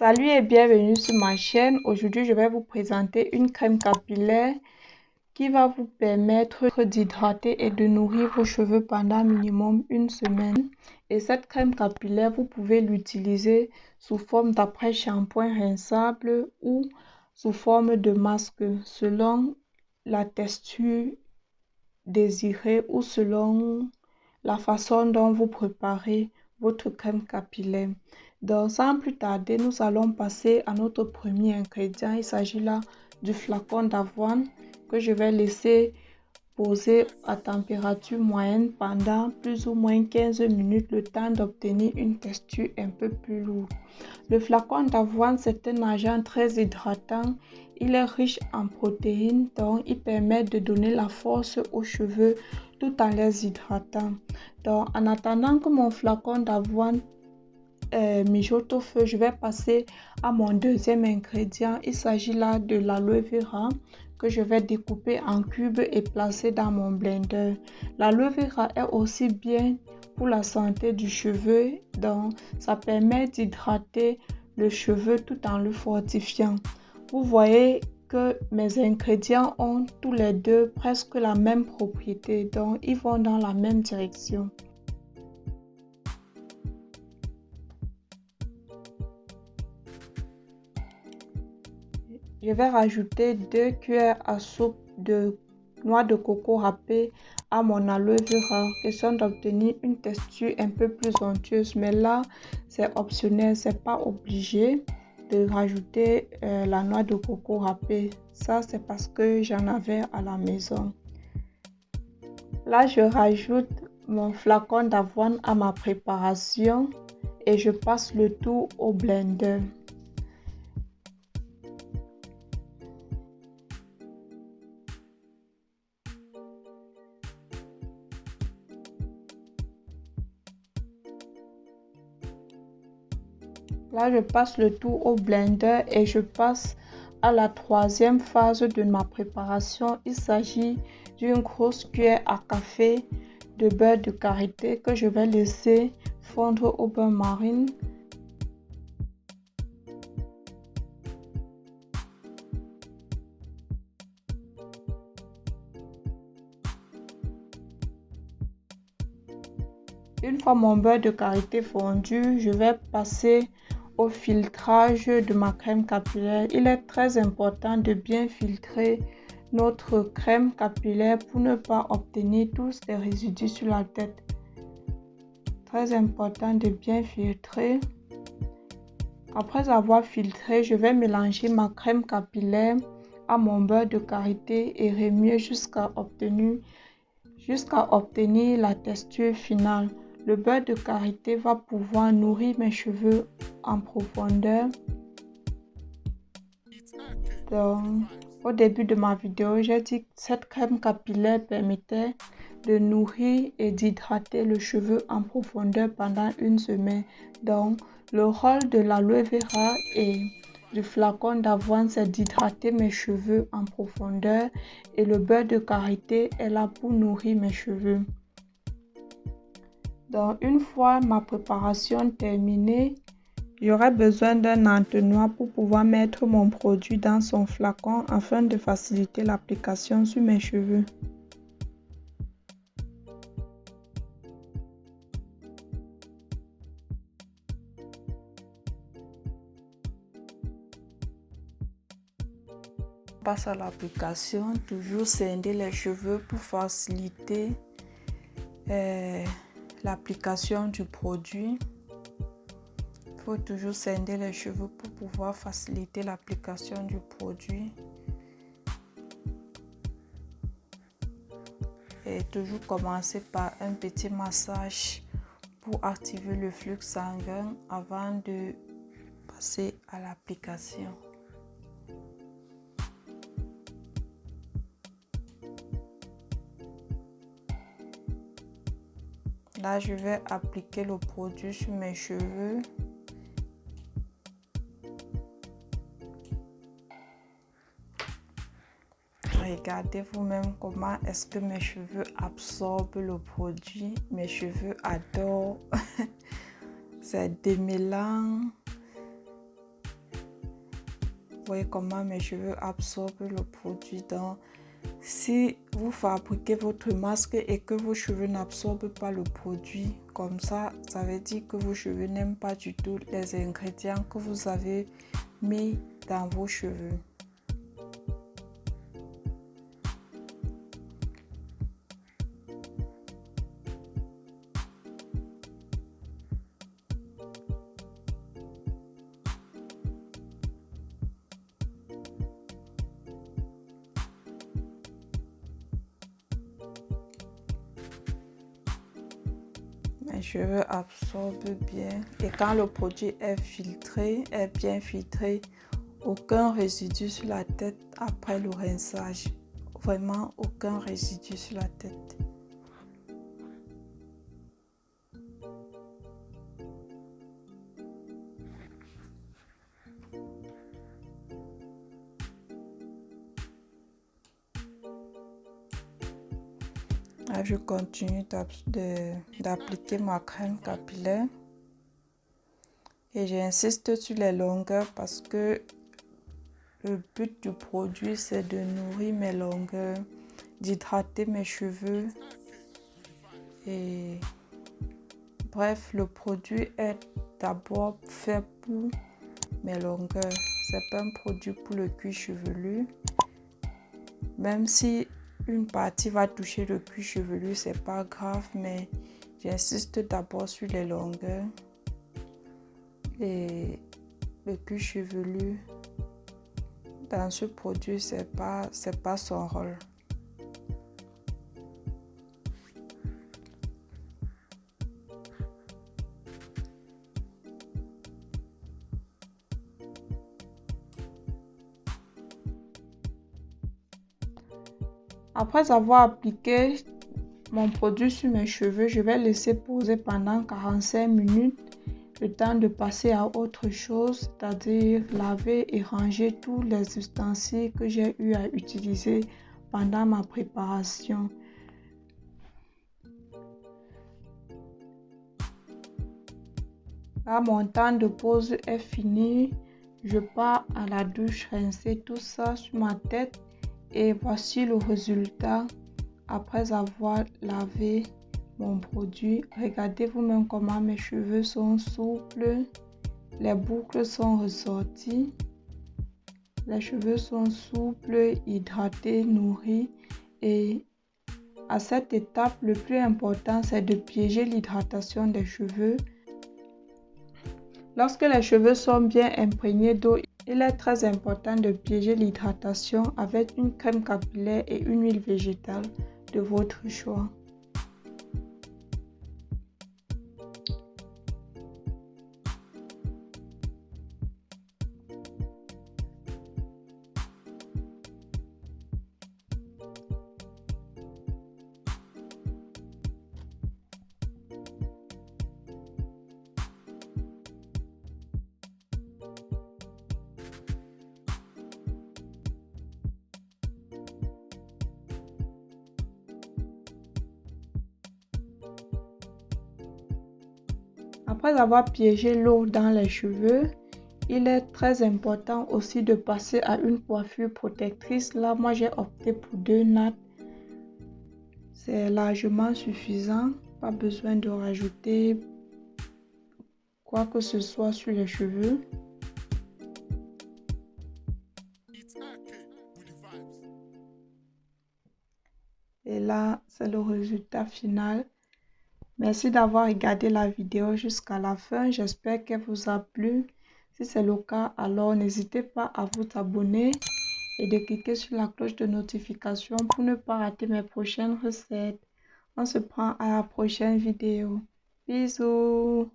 Salut et bienvenue sur ma chaîne. Aujourd'hui, je vais vous présenter une crème capillaire qui va vous permettre d'hydrater et de nourrir vos cheveux pendant minimum une semaine. Et cette crème capillaire, vous pouvez l'utiliser sous forme d'après-shampoing rinçable ou sous forme de masque selon la texture désirée ou selon la façon dont vous préparez votre crème capillaire. Donc, sans plus tarder, nous allons passer à notre premier ingrédient. Il s'agit là du flacon d'avoine que je vais laisser poser à température moyenne pendant plus ou moins 15 minutes, le temps d'obtenir une texture un peu plus lourde. Le flacon d'avoine, c'est un agent très hydratant. Il est riche en protéines, donc il permet de donner la force aux cheveux tout en les hydratant. Donc, en attendant que mon flacon d'avoine mijote au feu, je vais passer à mon deuxième ingrédient. Il s'agit là de l'aloe vera que je vais découper en cubes et placer dans mon blender. L'aloe vera est aussi bien pour la santé du cheveu, donc ça permet d'hydrater le cheveu tout en le fortifiant. Vous voyez que mes ingrédients ont tous les deux presque la même propriété, donc ils vont dans la même direction. Je vais rajouter 2 cuillères à soupe de noix de coco râpée à mon aloe vera, question d'obtenir une texture un peu plus onctueuse. Mais là, c'est optionnel, c'est pas obligé de rajouter la noix de coco râpée. Ça, c'est parce que j'en avais à la maison. Là, je rajoute mon flacon d'avoine à ma préparation et je passe le tout au blender. Là, je passe le tout au blender et je passe à la troisième phase de ma préparation. Il s'agit d'une grosse cuillère à café de beurre de karité que je vais laisser fondre au bain marie. Une fois mon beurre de karité fondu, je vais passer au filtrage de ma crème capillaire. Il est très important de bien filtrer notre crème capillaire pour ne pas obtenir tous les résidus sur la tête. Très important de bien filtrer. Après avoir filtré, je vais mélanger ma crème capillaire à mon beurre de karité et remuer jusqu'à obtenir la texture finale. Le beurre de karité va pouvoir nourrir mes cheveux en profondeur. Donc, au début de ma vidéo, j'ai dit que cette crème capillaire permettait de nourrir et d'hydrater le cheveu en profondeur pendant une semaine. Donc, le rôle de l'aloe vera et du flacon d'avoine, c'est d'hydrater mes cheveux en profondeur et le beurre de karité est là pour nourrir mes cheveux. Donc, une fois ma préparation terminée, j'aurai besoin d'un entonnoir pour pouvoir mettre mon produit dans son flacon afin de faciliter l'application sur mes cheveux. On passe à l'application, toujours scinder les cheveux pour faciliter l'application du produit. Il faut toujours scinder les cheveux pour pouvoir faciliter l'application du produit. Et toujours commencer par un petit massage pour activer le flux sanguin avant de passer à l'application. Là, je vais appliquer le produit sur mes cheveux. Regardez vous-même comment est-ce que mes cheveux absorbent le produit. Mes cheveux adorent. C'est démêlant. voyez comment mes cheveux absorbent le produit. Donc, si vous fabriquez votre masque et que vos cheveux n'absorbent pas le produit, comme ça veut dire que vos cheveux n'aiment pas du tout les ingrédients que vous avez mis dans vos cheveux. Mes cheveux absorbent bien et quand le produit est filtré, est bien filtré, aucun résidu sur la tête après le rinçage. Vraiment aucun résidu sur la tête. Là, je continue d'appliquer ma crème capillaire et j'insiste sur les longueurs parce que le but du produit c'est de nourrir mes longueurs, d'hydrater mes cheveux et bref, le produit est d'abord fait pour mes longueurs. C'est pas un produit pour le cuir chevelu, même si une partie va toucher le cuir chevelu, c'est pas grave, mais j'insiste d'abord sur les longueurs et le cuir chevelu dans ce produit, c'est pas son rôle. Après avoir appliqué mon produit sur mes cheveux, je vais laisser poser pendant 45 minutes, le temps de passer à autre chose, c'est-à-dire laver et ranger tous les ustensiles que j'ai eu à utiliser pendant ma préparation. Là, mon temps de pause est fini. Je pars à la douche rincer tout ça sur ma tête. Et voici le résultat après avoir lavé mon produit. Regardez vous-même comment mes cheveux sont souples. Les boucles sont ressorties. Les cheveux sont souples, hydratés, nourris. Et à cette étape, le plus important, c'est de piéger l'hydratation des cheveux. Lorsque les cheveux sont bien imprégnés d'eau, il est très important de piéger l'hydratation avec une crème capillaire et une huile végétale de votre choix. Après avoir piégé l'eau dans les cheveux, il est très important aussi de passer à une coiffure protectrice. Là, moi, j'ai opté pour 2 nattes. C'est largement suffisant. Pas besoin de rajouter quoi que ce soit sur les cheveux. Et là, c'est le résultat final. Merci d'avoir regardé la vidéo jusqu'à la fin. J'espère qu'elle vous a plu. Si c'est le cas, alors n'hésitez pas à vous abonner et de cliquer sur la cloche de notification pour ne pas rater mes prochaines recettes. On se prend à la prochaine vidéo. Bisous!